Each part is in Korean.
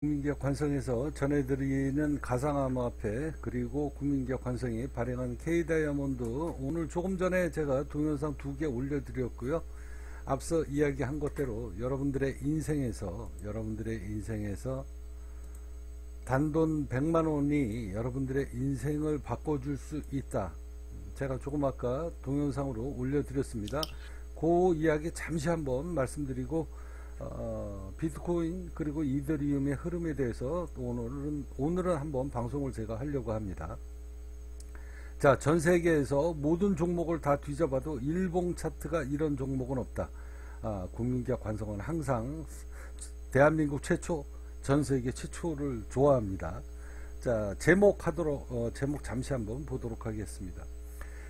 국민기업 관성에서 전해드리는 가상암호화폐 그리고 국민기업 관성이 발행한 K다이아몬드, 오늘 조금 전에 제가 동영상 2개 올려드렸고요. 앞서 이야기한 것대로 여러분들의 인생에서 단돈 100만원이 여러분들의 인생을 바꿔줄 수 있다. 제가 조금 아까 동영상으로 올려드렸습니다. 그 이야기 잠시 한번 말씀드리고 비트코인 그리고 이더리움의 흐름에 대해서 오늘은 한번 방송을 제가 하려고 합니다. 자, 전 세계에서 모든 종목을 다 뒤져봐도 일봉 차트가 이런 종목은 없다. 국민기업 관성은 항상 대한민국 최초, 전 세계 최초를 좋아합니다. 자, 제목 잠시 한번 보도록 하겠습니다.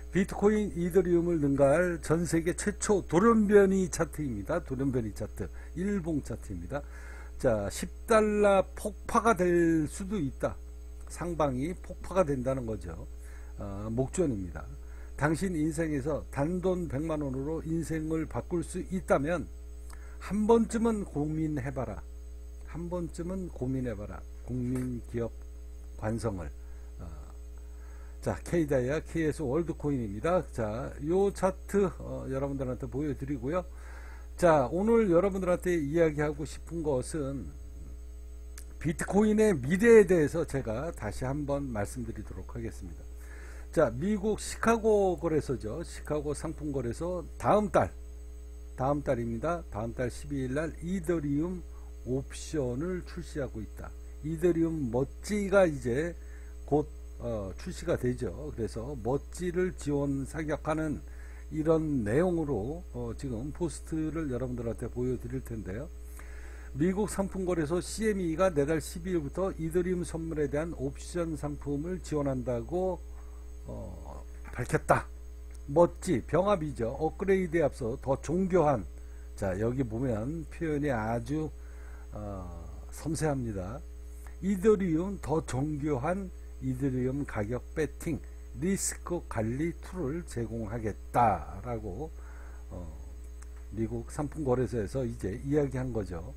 비트코인, 이더리움을 능가할 전세계 최초 돌연변이 차트입니다. 돌연변이 차트, 일봉 차트입니다. 자, 10달러 폭파가 될 수도 있다. 상방이 폭파가 된다는 거죠. 목전입니다. 당신 인생에서 단돈 100만원으로 인생을 바꿀 수 있다면 한 번쯤은 고민해봐라. 국민기업 관성을. 자, K다이아 KS 월드코인입니다. 자, 요 차트 여러분들한테 보여드리고요. 자, 오늘 여러분들한테 이야기하고 싶은 것은 비트코인의 미래에 대해서 제가 다시 한번 말씀드리도록 하겠습니다. 자, 미국 시카고 거래소죠. 시카고 상품거래소 다음 달입니다. 다음 달 12일날 이더리움 옵션을 출시하고 있다. 이더리움 멋지가 이제 곧 출시가 되죠. 그래서 멋지를 지원 사격하는 이런 내용으로 지금 포스트를 여러분들한테 보여드릴 텐데요. 미국 상품거래소 CME가 내달 12일부터 이더리움 선물에 대한 옵션 상품을 지원한다고 밝혔다. 멋지, 병합이죠. 업그레이드에 앞서 더 정교한, 자, 여기 보면 표현이 아주 섬세합니다. 이더리움 더 정교한 이더리움 가격 배팅 리스크 관리 툴을 제공하겠다라고 미국 상품거래소에서 이제 이야기한 거죠.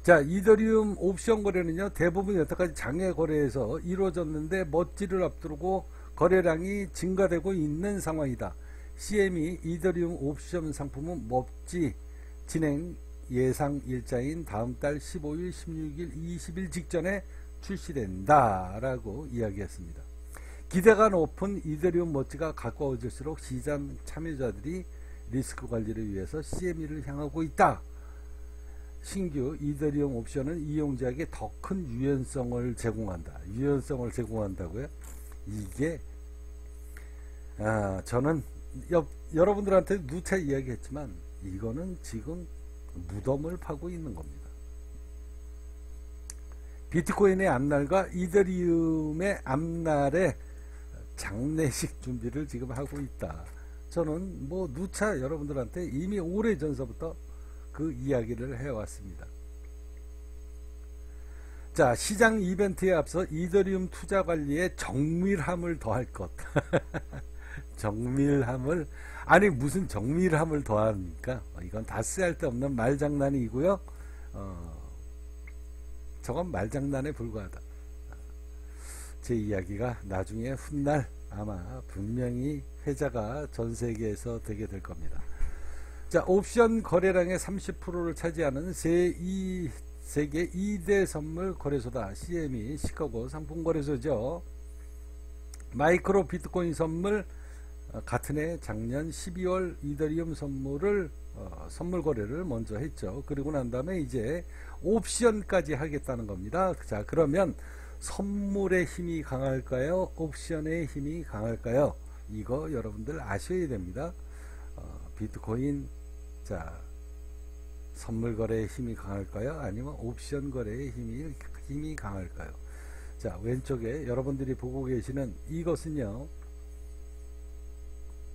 자, 이더리움 옵션 거래는요, 대부분 여태까지 장외 거래에서 이루어졌는데 멋지를 앞두고 거래량이 증가되고 있는 상황이다. CME 이더리움 옵션 상품은 멋지 진행 예상 일자인 다음 달 15일, 16일, 20일 직전에 출시된다 라고 이야기했습니다. 기대가 높은 이더리움 멋지가 가까워질수록 시장 참여자들이 리스크 관리를 위해서 CME를 향하고 있다. 신규 이더리움 옵션은 이용자에게 더 큰 유연성을 제공한다. 유연성을 제공한다고요? 이게 저는 여러분들한테 누차 이야기했지만 이거는 지금 무덤을 파고 있는 겁니다. 비트코인의 앞날과 이더리움의 앞날의 장례식 준비를 지금 하고 있다. 저는 뭐 누차 여러분들한테 이미 오래전서부터 그 이야기를 해왔습니다. 자, 시장 이벤트에 앞서 이더리움 투자 관리에 정밀함을 더할 것. 정밀함을, 아니 무슨 정밀함을 더합니까? 이건 다 쓸데없는 말장난이고요. 저건 말장난에 불과하다. 제 이야기가 나중에 훗날 아마 분명히 회자가 전 세계에서 되게 될 겁니다. 자, 옵션 거래량의 30%를 차지하는 세계 2대 선물 거래소다. CME 시카고 상품거래소죠. 마이크로 비트코인 선물 같은 해 작년 12월 이더리움 선물 거래를 먼저 했죠. 그리고 난 다음에 이제 옵션까지 하겠다는 겁니다. 자, 그러면 선물의 힘이 강할까요? 옵션의 힘이 강할까요? 이거 여러분들 아셔야 됩니다. 비트코인, 자, 선물 거래의 힘이 강할까요? 아니면 옵션 거래의 힘이 강할까요? 자, 왼쪽에 여러분들이 보고 계시는 이것은요,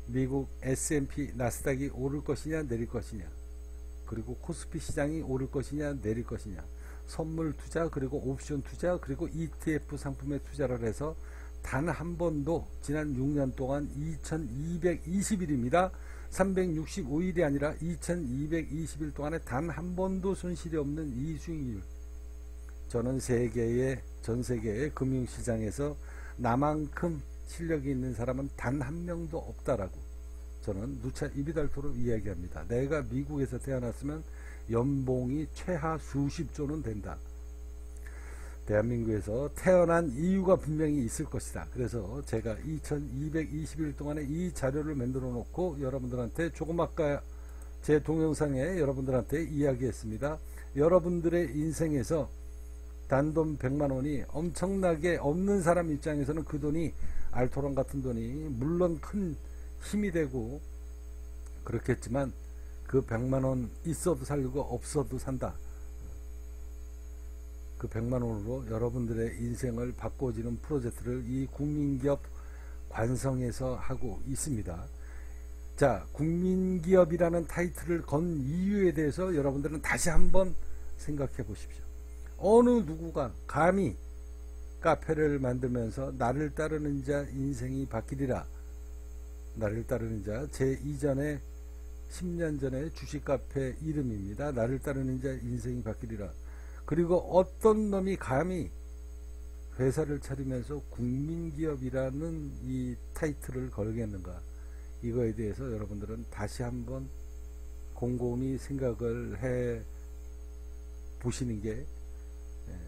미국 S&P 나스닥이 오를 것이냐 내릴 것이냐, 그리고 코스피 시장이 오를 것이냐 내릴 것이냐, 선물 투자 그리고 옵션 투자 그리고 ETF 상품에 투자를 해서 단 한 번도 지난 6년 동안 2220일입니다. 365일이 아니라 2220일 동안에 단 한 번도 손실이 없는 이 수익률. 저는 전 세계의 금융시장에서 나만큼 실력이 있는 사람은 단 한 명도 없다라고 저는 누차 입이 닳도록 이야기합니다. 내가 미국에서 태어났으면 연봉이 최하 수십조는 된다. 대한민국에서 태어난 이유가 분명히 있을 것이다. 그래서 제가 2220일 동안에 이 자료를 만들어 놓고 여러분들한테 조금 아까 제 동영상에 여러분들한테 이야기했습니다. 여러분들의 인생에서 단돈 100만원이 엄청나게 없는 사람 입장에서는 그 돈이 알토란 같은 돈이 물론 큰 힘이 되고 그렇겠지만 그 100만원 있어도 살고 없어도 산다. 그 100만원으로 여러분들의 인생을 바꿔주는 프로젝트를 이 국민기업 관성에서 하고 있습니다. 자, 국민기업이라는 타이틀을 건 이유에 대해서 여러분들은 다시 한번 생각해 보십시오. 어느 누구가 감히 카페를 만들면서 나를 따르는 자 인생이 바뀌리라. 나를 따르는 자, 제 이전에 10년 전에 주식 카페 이름입니다. 나를 따르는 자 인생이 바뀌리라. 그리고 어떤 놈이 감히 회사를 차리면서 국민기업이라는 이 타이틀을 걸겠는가. 이거에 대해서 여러분들은 다시 한번 곰곰이 생각을 해 보시는 게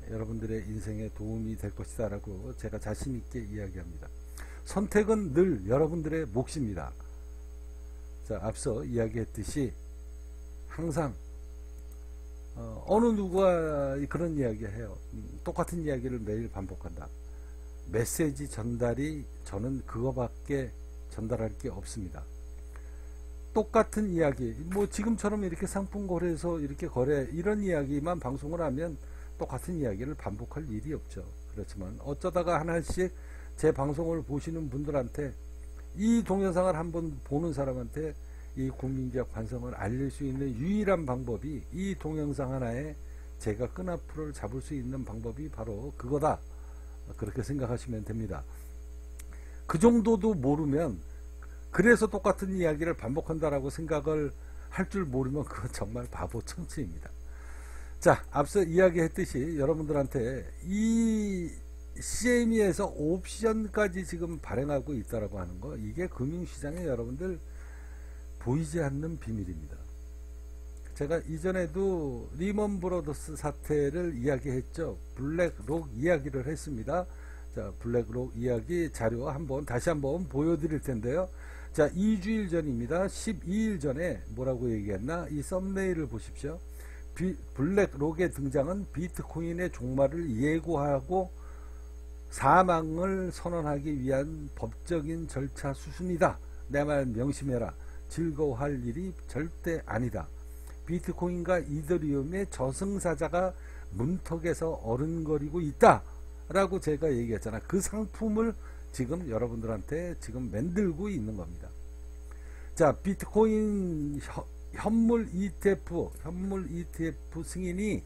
여러분들의 인생에 도움이 될 것이다 라고 제가 자신 있게 이야기합니다. 선택은 늘 여러분들의 몫입니다. 자, 앞서 이야기했듯이 항상 어느 누가 그런 이야기 해요. 똑같은 이야기를 매일 반복한다. 메시지 전달이 저는 그거밖에 전달할 게 없습니다. 똑같은 이야기, 뭐 지금처럼 이렇게 상품 거래에서 이렇게 거래 이런 이야기만 방송을 하면 똑같은 이야기를 반복할 일이 없죠. 그렇지만 어쩌다가 하나씩 제 방송을 보시는 분들한테 이 동영상을 한번 보는 사람한테 이 국민기업 관성을 알릴 수 있는 유일한 방법이 이 동영상 하나에 제가 끈앞을 잡을 수 있는 방법이 바로 그거다. 그렇게 생각하시면 됩니다. 그 정도도 모르면 그래서 똑같은 이야기를 반복한다라고 생각을 할 줄 모르면 그건 정말 바보 천치입니다. 자, 앞서 이야기했듯이 여러분들한테 이 CME에서 옵션까지 지금 발행하고 있다라고 하는 거, 이게 금융시장에 여러분들 보이지 않는 비밀입니다. 제가 이전에도 리먼 브러더스 사태를 이야기했죠. 블랙록 이야기를 했습니다. 자, 블랙록 이야기 자료 다시 한번 보여드릴 텐데요. 자, 2주일 전입니다. 12일 전에 뭐라고 얘기했나? 이 썸네일을 보십시오. 블랙록의 등장은 비트코인의 종말을 예고하고 사망을 선언하기 위한 법적인 절차 수순이다. 내 말 명심해라. 즐거워할 일이 절대 아니다. 비트코인과 이더리움의 저승사자가 문턱에서 어른거리고 있다 라고 제가 얘기했잖아. 그 상품을 지금 여러분들한테 지금 만들고 있는 겁니다. 자, 비트코인 현물 ETF 승인이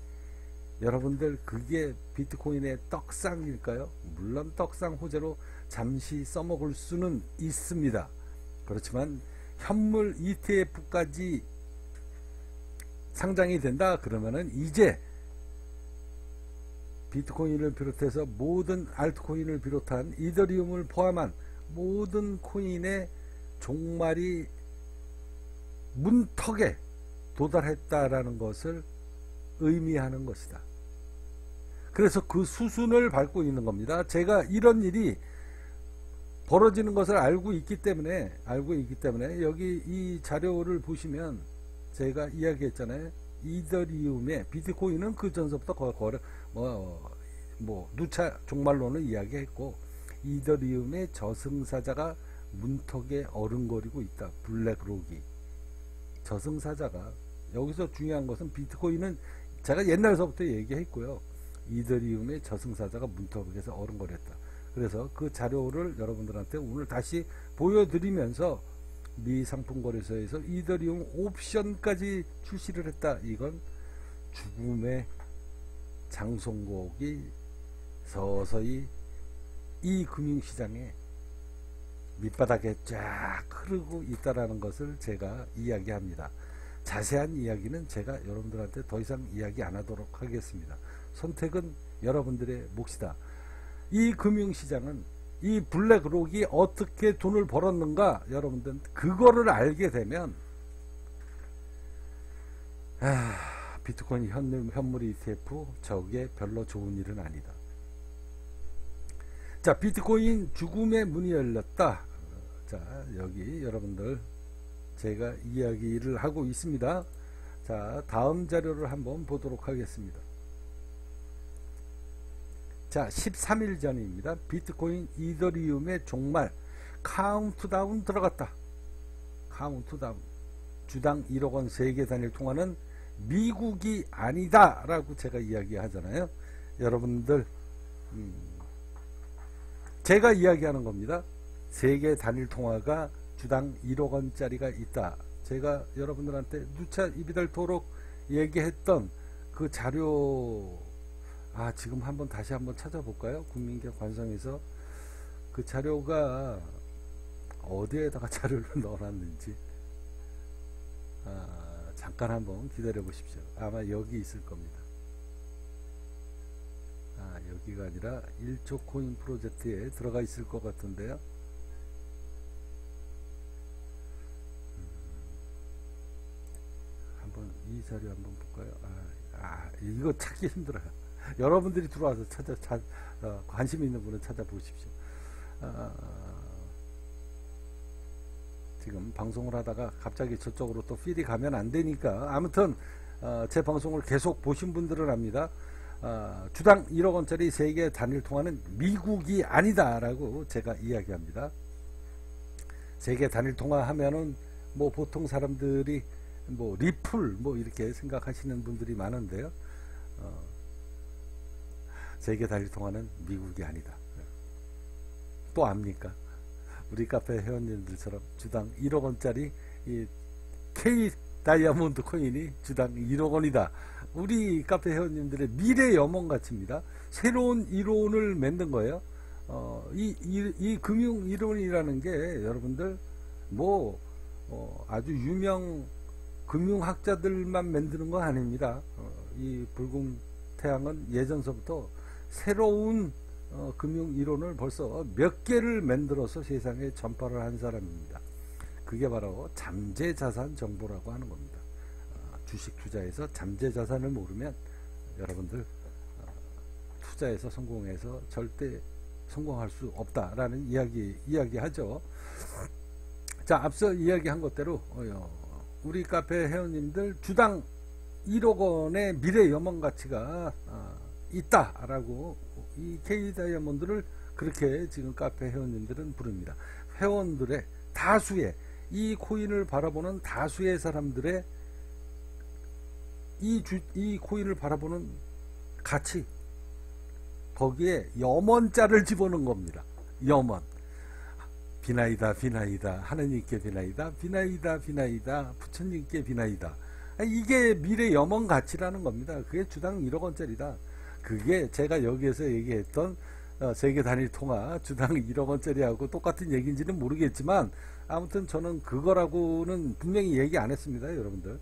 여러분들 그게 비트코인의 떡상일까요? 물론 떡상 호재로 잠시 써먹을 수는 있습니다. 그렇지만 현물 ETF까지 상장이 된다 그러면은 이제 비트코인을 비롯해서 모든 알트코인을 비롯한 이더리움을 포함한 모든 코인의 종말이 문턱에 도달했다라는 것을 의미하는 것이다. 그래서 그 수순을 밟고 있는 겁니다. 제가 이런 일이 벌어지는 것을 알고 있기 때문에 여기 이 자료를 보시면 제가 이야기했잖아요. 이더리움의 비트코인은 그 전서부터 거래 누차 종말론을 이야기했고 이더리움의 저승사자가 문턱에 어른거리고 있다. 블랙록이 저승사자가 여기서 중요한 것은 비트코인은 제가 옛날서부터 얘기했고요. 이더리움의 저승사자가 문턱에서 어른거렸다. 그래서 그 자료를 여러분들한테 오늘 다시 보여드리면서 미 상품거래소에서 이더리움 옵션까지 출시를 했다. 이건 죽음의 장송곡이 서서히 이 금융시장에 밑바닥에 쫙 흐르고 있다라는 것을 제가 이야기합니다. 자세한 이야기는 제가 여러분들한테 더 이상 이야기 안 하도록 하겠습니다. 선택은 여러분들의 몫이다. 이 금융시장은 이 블랙록이 어떻게 돈을 벌었는가, 여러분들 그거를 알게 되면 비트코인 현물 ETF 저게 별로 좋은 일은 아니다. 자, 비트코인 죽음의 문이 열렸다. 자, 여기 여러분들 제가 이야기를 하고 있습니다. 자, 다음 자료를 한번 보도록 하겠습니다. 자, 13일 전입니다. 비트코인 이더리움의 종말 카운트다운 들어갔다. 카운트다운. 주당 1억 원 세계 단일 통화는 미국이 아니다 라고 제가 이야기하잖아요. 여러분들 제가 이야기하는 겁니다. 세계 단일 통화가 주당 1억 원짜리가 있다. 제가 여러분들한테 누차 입이달토록 얘기했던 그 자료, 지금 한번 다시 한번 찾아볼까요? 국민기업 관성에서 그 자료가 어디에다가 자료를 넣어놨는지 잠깐 한번 기다려 보십시오. 아마 여기 있을 겁니다. 여기가 아니라 1초 코인 프로젝트에 들어가 있을 것 같은데요. 한번 이 자료 한번 볼까요? 이거 찾기 힘들어요. 여러분들이 들어와서 관심 있는 분은 찾아보십시오. 지금 방송을 하다가 갑자기 저쪽으로 또 필이 가면 안 되니까, 아무튼 제 방송을 계속 보신 분들은 압니다. 주당 1억 원짜리 세계 단일 통화는 미국이 아니다 라고 제가 이야기합니다. 세계 단일 통화 하면은 뭐 보통 사람들이 뭐 리플 뭐 이렇게 생각하시는 분들이 많은데요. 세계 단일 통화는 미국이 아니다. 또 압니까? 우리 카페 회원님들처럼 주당 1억 원짜리 이 K 다이아몬드 코인이 주당 1억 원이다. 우리 카페 회원님들의 미래 염원 가치입니다. 새로운 이론을 만든 거예요. 이 금융 이론이라는 게 여러분들 아주 유명 금융학자들만 만드는 건 아닙니다. 이 붉은 태양은 예전서부터 새로운 금융 이론을 벌써 몇 개를 만들어서 세상에 전파를 한 사람입니다. 그게 바로 잠재자산 정보라고 하는 겁니다. 주식 투자에서 잠재자산을 모르면 여러분들 투자에서 성공해서 절대 성공할 수 없다라는 이야기하죠. 자, 앞서 이야기한 것대로 우리 카페 회원님들 주당 1억 원의 미래 염원 가치가 있다라고 이 K 다이아몬드를 그렇게 지금 카페 회원님들은 부릅니다. 회원들의 다수의 이 코인을 바라보는 다수의 사람들의 이 코인을 바라보는 가치, 거기에 염원자를 집어넣은 겁니다. 염원. 비나이다 비나이다 하느님께 비나이다 비나이다 비나이다 부처님께 비나이다. 이게 미래 염원 가치라는 겁니다. 그게 주당 1억 원짜리다. 그게 제가 여기에서 얘기했던 세계 단일 통화 주당 1억 원짜리하고 똑같은 얘기인지는 모르겠지만, 아무튼 저는 그거라고는 분명히 얘기 안 했습니다. 여러분들.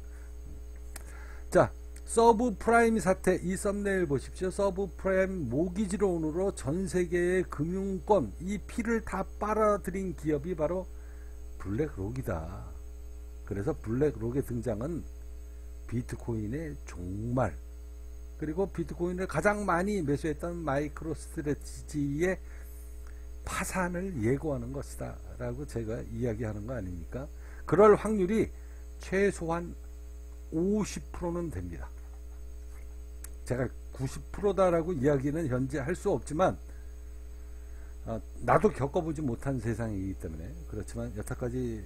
자, 서브프라임 사태, 이 썸네일 보십시오. 서브프라임 모기지론으로 전세계의 금융권 이 피를 다 빨아들인 기업이 바로 블랙록이다. 그래서 블랙록의 등장은 비트코인의 종말, 그리고 비트코인을 가장 많이 매수했던 마이크로 스트래티지의 파산을 예고하는 것이다 라고 제가 이야기하는 거 아닙니까? 그럴 확률이 최소한 50%는 됩니다. 제가 90%다라고 이야기는 현재 할 수 없지만, 나도 겪어보지 못한 세상이기 때문에 그렇지만, 여태까지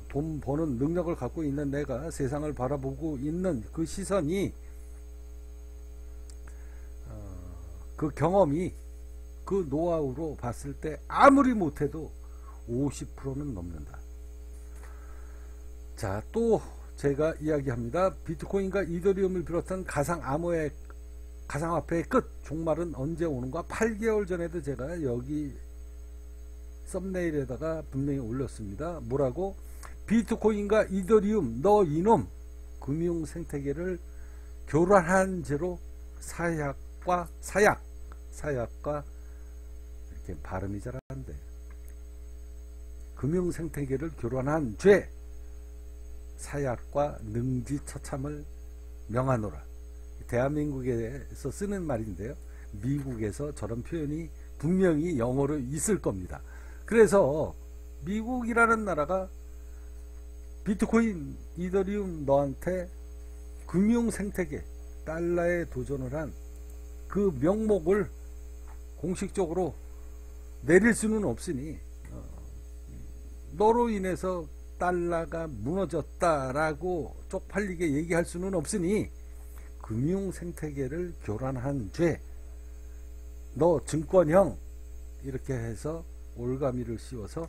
돈 버는 능력을 갖고 있는 내가 세상을 바라보고 있는 그 시선이, 그 경험이, 그 노하우로 봤을 때 아무리 못해도 50%는 넘는다. 자, 또 제가 이야기합니다. 비트코인과 이더리움을 비롯한 가상화폐의 끝 종말은 언제 오는가? 8개월 전에도 제가 여기 썸네일에다가 분명히 올렸습니다. 뭐라고? 비트코인과 이더리움, 너 이놈, 금융 생태계를 교란한 죄로 사회학 사약과 사약과 이렇게 발음이 잘 안 돼. 금융생태계를 교란한 죄, 사약과 능지처참을 명하노라. 대한민국에서 쓰는 말인데요. 미국에서 저런 표현이 분명히 영어로 있을 겁니다. 그래서 미국이라는 나라가 비트코인, 이더리움 너한테 금융생태계, 달러에 도전을 한 그 명목을 공식적으로 내릴 수는 없으니 너로 인해서 달러가 무너졌다라고 쪽팔리게 얘기할 수는 없으니 금융생태계를 교란한 죄, 너 증권형 이렇게 해서 올가미를 씌워서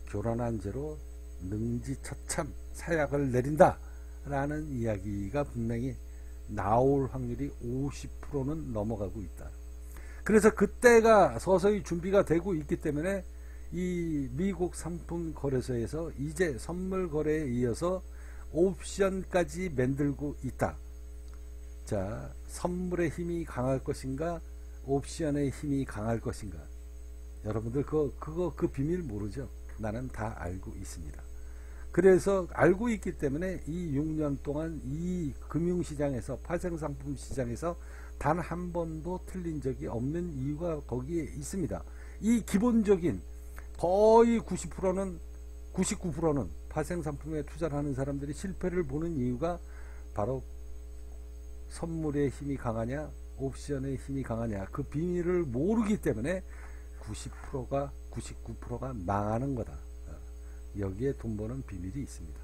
교란한 죄로 능지처참 사약을 내린다 라는 이야기가 분명히 나올 확률이 50%는 넘어가고 있다. 그래서 그때가 서서히 준비가 되고 있기 때문에 이 미국 상품 거래소에서 이제 선물 거래에 이어서 옵션까지 만들고 있다. 자, 선물의 힘이 강할 것인가, 옵션의 힘이 강할 것인가. 여러분들 그 비밀 모르죠? 나는 다 알고 있습니다. 그래서 알고 있기 때문에 이 6년 동안 이 금융시장에서, 파생상품 시장에서 단 한 번도 틀린 적이 없는 이유가 거기에 있습니다. 이 기본적인 거의 99%는 파생상품에 투자를 하는 사람들이 실패를 보는 이유가 바로 선물의 힘이 강하냐, 옵션의 힘이 강하냐, 그 비밀을 모르기 때문에 99%가 망하는 거다. 여기에 돈 버는 비밀이 있습니다.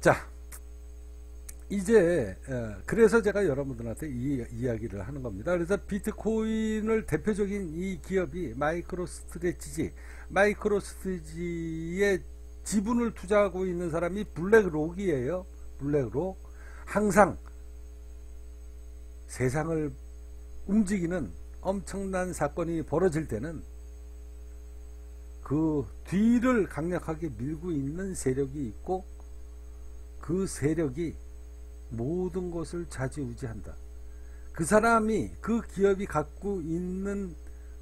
자, 이제 그래서 제가 여러분들한테 이 이야기를 하는 겁니다. 그래서 비트코인을 대표적인 이 기업이 마이크로스트레지의 지분을 투자하고 있는 사람이 블랙록이에요. 블랙록. 항상 세상을 움직이는 엄청난 사건이 벌어질 때는 그 뒤를 강력하게 밀고 있는 세력이 있고, 그 세력이 모든 것을 좌지우지한다. 그 사람이, 그 기업이 갖고 있는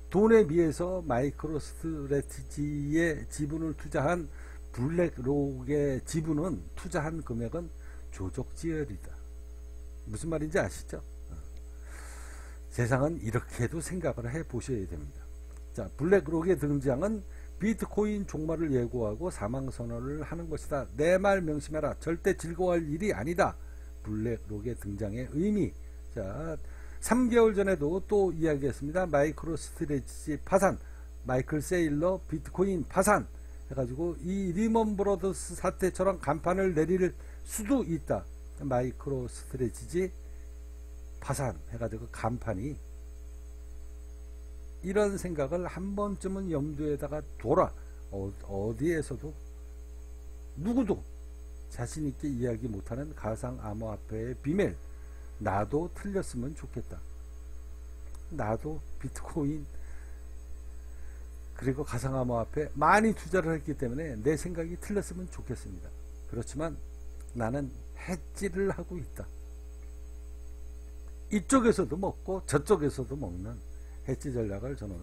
돈에 비해서 마이크로스트래티지의 지분을 투자한 블랙록의 지분은, 투자한 금액은 조족지혈이다. 무슨 말인지 아시죠? 세상은 이렇게도 생각을 해 보셔야 됩니다. 자, 블랙록의 등장은 비트코인 종말을 예고하고 사망선언을 하는 것이다. 내 말 명심해라. 절대 즐거워할 일이 아니다. 블랙록의 등장의 의미. 자, 3개월 전에도 또 이야기했습니다. 마이크로스트레지 파산, 마이클 세일러 비트코인 파산 해가지고 이 리먼 브러더스 사태처럼 간판을 내릴 수도 있다. 마이크로스트레지 파산 해가지고 간판이, 이런 생각을 한 번쯤은 염두에다가 둬라. 어디에서도 누구도 자신있게 이야기 못하는 가상암호화폐의 비밀, 나도 틀렸으면 좋겠다. 나도 비트코인 그리고 가상암호화폐 많이 투자를 했기 때문에 내 생각이 틀렸으면 좋겠습니다. 그렇지만 나는 해지를 하고 있다. 이쪽에서도 먹고 저쪽에서도 먹는 해지 전략을 저는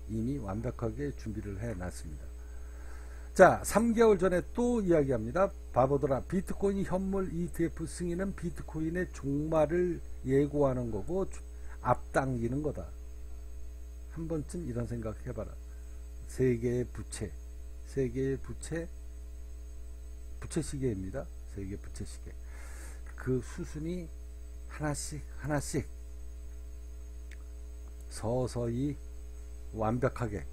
이미 완벽하게 준비를 해놨습니다. 자, 3개월 전에 또 이야기합니다. 바보들아, 비트코인 현물 ETF 승인은 비트코인의 종말을 예고하는 거고 앞당기는 거다. 한 번쯤 이런 생각 해봐라. 세계의 부채 시계입니다. 세계 부채 시계. 그 수순이 하나씩 서서히 완벽하게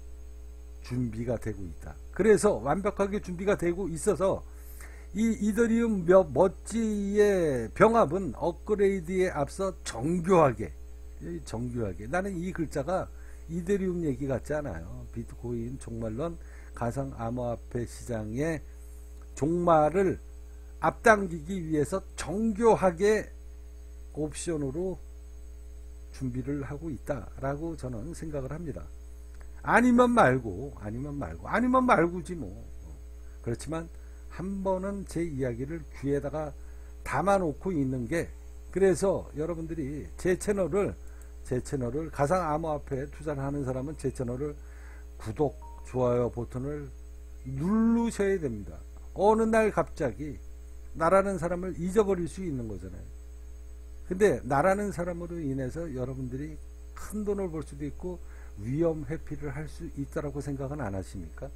준비가 되고 있다. 그래서 완벽하게 준비가 되고 있어서 이 이더리움 멋지의 병합은 업그레이드에 앞서 정교하게, 나는 이 글자가 이더리움 얘기 같지 않아요. 비트코인 종말론, 가상암호화폐 시장의 종말을 앞당기기 위해서 정교하게 옵션으로 준비를 하고 있다라고 저는 생각을 합니다. 아니면 말고지 뭐. 그렇지만 한 번은 제 이야기를 귀에다가 담아놓고 있는 게, 그래서 여러분들이 제 채널을 제 채널을, 가상 암호화폐에 투자를 하는 사람은 제 채널을 구독, 좋아요 버튼을 누르셔야 됩니다. 어느 날 갑자기 나라는 사람을 잊어버릴 수 있는 거잖아요. 근데 나라는 사람으로 인해서 여러분들이 큰 돈을 벌 수도 있고 위험 회피를 할 수 있다라고 생각은 안 하십니까?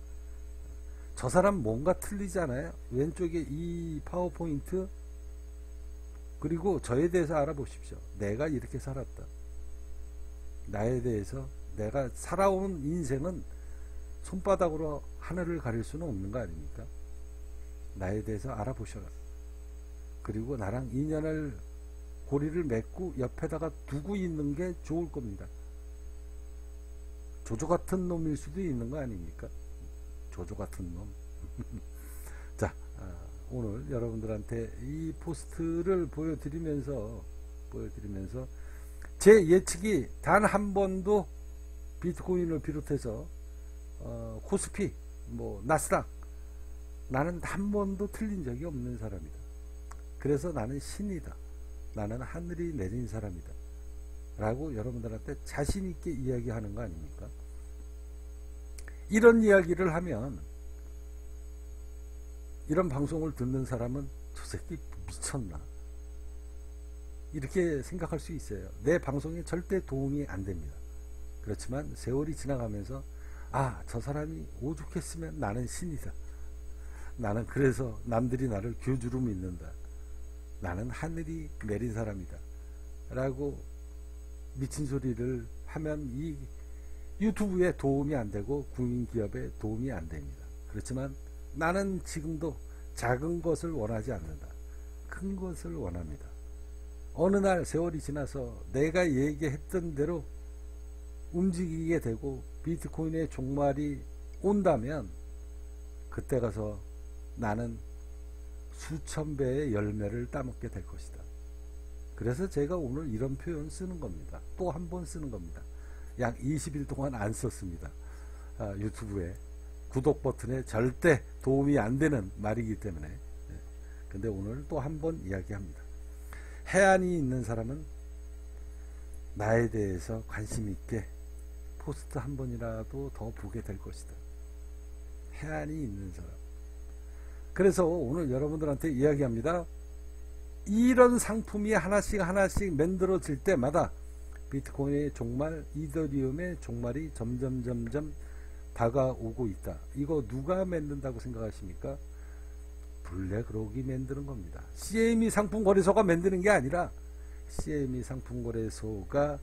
저 사람 뭔가 틀리잖아요. 왼쪽에 이 파워포인트, 그리고 저에 대해서 알아보십시오. 내가 이렇게 살았다. 나에 대해서, 내가 살아온 인생은 손바닥으로 하늘을 가릴 수는 없는 거 아닙니까? 나에 대해서 알아보셔라. 그리고 나랑 인연을, 고리를 맺고 옆에다가 두고 있는 게 좋을 겁니다. 조조 같은 놈일 수도 있는 거 아닙니까? 조조 같은 놈. 자, 오늘 여러분들한테 이 포스트를 보여드리면서 제 예측이 단 한 번도 비트코인을 비롯해서 코스피, 나스닥, 나는 한 번도 틀린 적이 없는 사람이다. 그래서 나는 신이다. 나는 하늘이 내린 사람이다. 라고 여러분들한테 자신 있게 이야기하는 거 아닙니까? 이런 이야기를 하면, 이런 방송을 듣는 사람은 저 새끼 미쳤나? 이렇게 생각할 수 있어요. 내 방송에 절대 도움이 안 됩니다. 그렇지만 세월이 지나가면서 저 사람이 오죽했으면 나는 신이다. 나는 그래서 남들이 나를 교주로 믿는다. 나는 하늘이 내린 사람이다. 라고 미친 소리를 하면 이 유튜브에 도움이 안 되고 국민기업에 도움이 안 됩니다. 그렇지만 나는 지금도 작은 것을 원하지 않는다. 큰 것을 원합니다. 어느 날 세월이 지나서 내가 얘기했던 대로 움직이게 되고 비트코인의 종말이 온다면 그때 가서 나는 수천 배의 열매를 따먹게 될 것이다. 그래서 제가 오늘 이런 표현 쓰는 겁니다. 또 한 번 쓰는 겁니다. 약 20일 동안 안 썼습니다. 유튜브에 구독 버튼에 절대 도움이 안 되는 말이기 때문에. 근데 오늘 또 한 번 이야기합니다. 해안이 있는 사람은 나에 대해서 관심 있게 포스트 한 번이라도 더 보게 될 것이다. 해안이 있는 사람. 그래서 오늘 여러분들한테 이야기합니다. 이런 상품이 하나씩 만들어질 때마다 비트코인의 종말, 이더리움의 종말이 점점 다가오고 있다. 이거 누가 만든다고 생각하십니까? 블랙록이 만드는 겁니다. CME 상품거래소가 만드는 게 아니라 CME 상품거래소가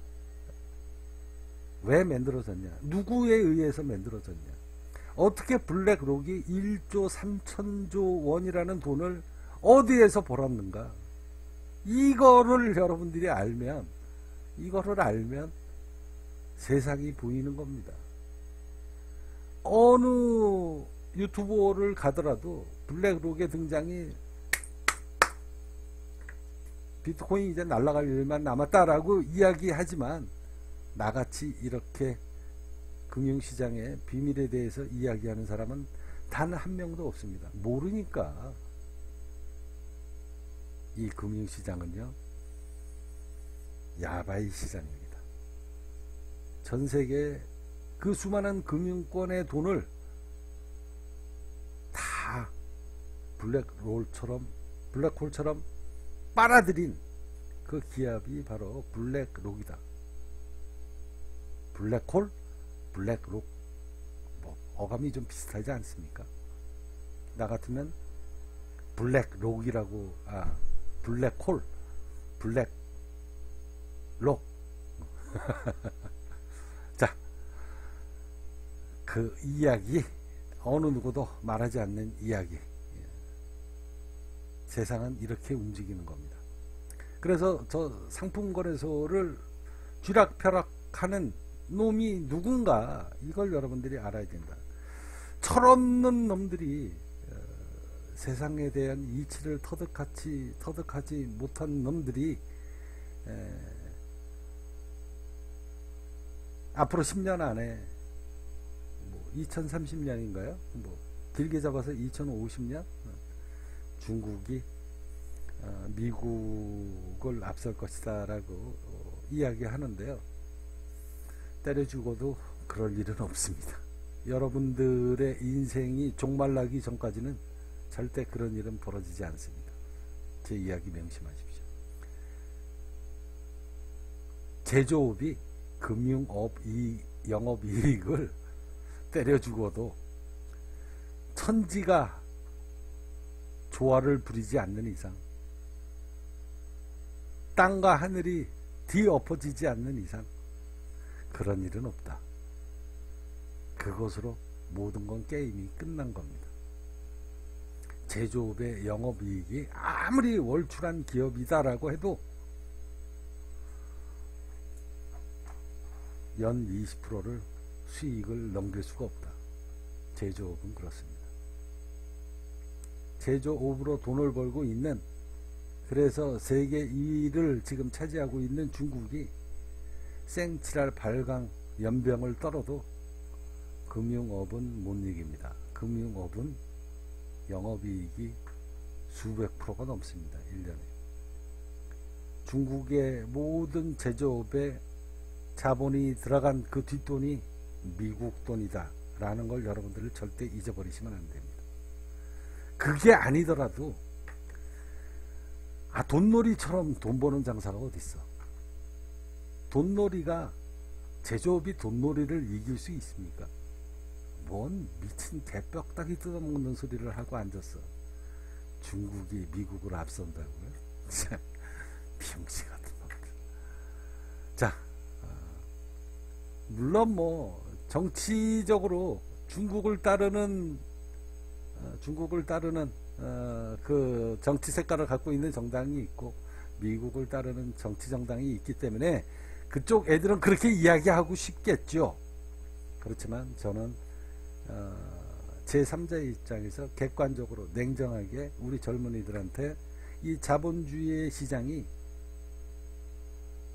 왜 만들어졌냐? 누구에 의해서 만들어졌냐? 어떻게 블랙록이 1조 3천조 원이라는 돈을 어디에서 벌었는가? 이거를 여러분들이 알면, 세상이 보이는 겁니다. 어느 유튜버를 가더라도 블랙록의 등장이 비트코인이 이제 날아갈 일만 남았다라고 이야기하지만 나같이 이렇게 금융시장의 비밀에 대해서 이야기하는 사람은 단 한 명도 없습니다. 모르니까. 이 금융시장은요, 야바이 시장입니다. 전 세계 그 수많은 금융권의 돈을 다 블랙홀처럼 빨아들인 그 기업이 바로 블랙록이다. 블랙홀, 블랙록, 어감이 좀 비슷하지 않습니까? 나 같으면 블랙록이라고, 블랙홀, 블랙록. 자, 그 이야기, 어느 누구도 말하지 않는 이야기. 세상은 이렇게 움직이는 겁니다. 그래서 저 상품거래소를 쥐락펴락하는 놈이 누군가, 이걸 여러분들이 알아야 된다. 철없는 놈들이, 세상에 대한 이치를 터득하지 못한 놈들이 앞으로 10년 안에 2030년인가요? 길게 잡아서 2050년 중국이 미국을 앞설 것이다 라고 이야기하는데요. 때려 죽어도 그럴 일은 없습니다. 여러분들의 인생이 종말나기 전까지는 절대 그런 일은 벌어지지 않습니다. 제 이야기 명심하십시오. 제조업이 금융업 영업이익을 때려 죽어도 천지가 조화를 부리지 않는 이상, 땅과 하늘이 뒤엎어지지 않는 이상 그런 일은 없다. 그것으로 모든 건 게임이 끝난 겁니다. 제조업의 영업이익이 아무리 월출한 기업이다라고 해도 연 20%를 수익을 넘길 수가 없다. 제조업은 그렇습니다. 제조업으로 돈을 벌고 있는, 그래서 세계 2위를 지금 차지하고 있는 중국이 생칠할 발광 연병을 떨어도 금융업은 못 이깁니다. 금융업은 영업이익이 수백 프로가 넘습니다. 1년에. 중국의 모든 제조업에 자본이 들어간 그 뒷돈이 미국 돈이다 라는 걸 여러분들 절대 잊어버리시면 안 됩니다. 그게 아니더라도 돈놀이처럼 돈 버는 장사가 어딨어. 돈놀이가, 제조업이 돈놀이를 이길 수 있습니까? 뭔 미친 개뼈다귀 뜯어먹는 소리를 하고 앉았어. 중국이 미국을 앞선다고요? 참 병신 같은 놈들. 자, 물론 뭐 정치적으로 중국을 따르는 그 정치 색깔을 갖고 있는 정당이 있고 미국을 따르는 정치 정당이 있기 때문에 그쪽 애들은 그렇게 이야기하고 싶겠죠. 그렇지만 저는 제3자의 입장에서 객관적으로 냉정하게 우리 젊은이들한테 이 자본주의의 시장이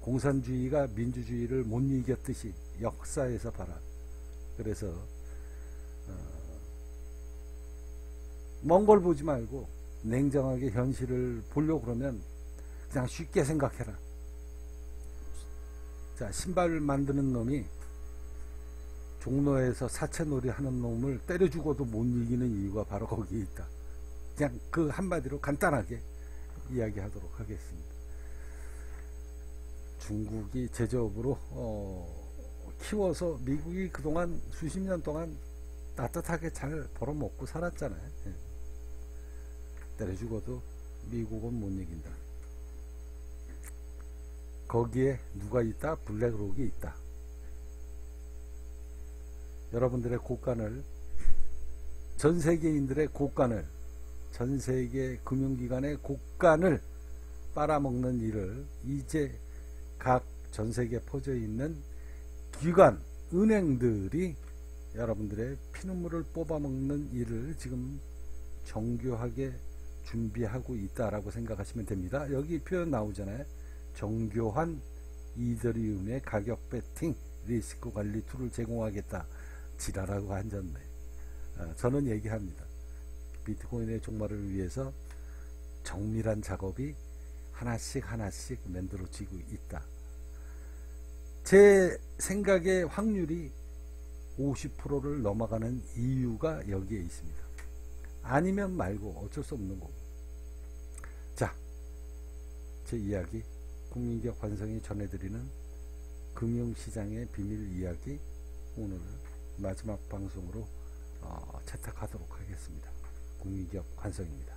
공산주의가 민주주의를 못 이겼듯이 역사에서 봐라. 그래서 먼 걸 보지 말고 냉정하게 현실을 보려고 그러면 그냥 쉽게 생각해라. 자, 신발 만드는 놈이 종로에서 사채놀이 하는 놈을 때려 죽어도 못 이기는 이유가 바로 거기에 있다. 그냥 그 한마디로 간단하게 이야기하도록 하겠습니다. 중국이 제조업으로 키워서 미국이 그동안 수십 년 동안 따뜻하게 잘 벌어먹고 살았잖아요. 예. 때려 죽어도 미국은 못 이긴다. 거기에 누가 있다? 블랙록이 있다. 여러분들의 곳간을, 전 세계인들의 곳간을, 전 세계 금융기관의 곳간을 빨아먹는 일을 이제 각 전 세계에 퍼져 있는 기관, 은행들이 여러분들의 피눈물을 뽑아먹는 일을 지금 정교하게 준비하고 있다라고 생각하시면 됩니다. 여기 표현 나오잖아요. 정교한 이더리움의 가격 배팅 리스크 관리 툴을 제공하겠다. 지랄하고 앉았네. 저는 얘기합니다. 비트코인의 종말을 위해서 정밀한 작업이 하나씩 만들어지고 있다. 제 생각의 확률이 50%를 넘어가는 이유가 여기에 있습니다. 아니면 말고 어쩔 수 없는 거고. 자, 제 이야기 국민기업 환성이 전해드리는 금융시장의 비밀 이야기 오늘 마지막 방송으로 채택하도록 하겠습니다. 국민기업 환성입니다.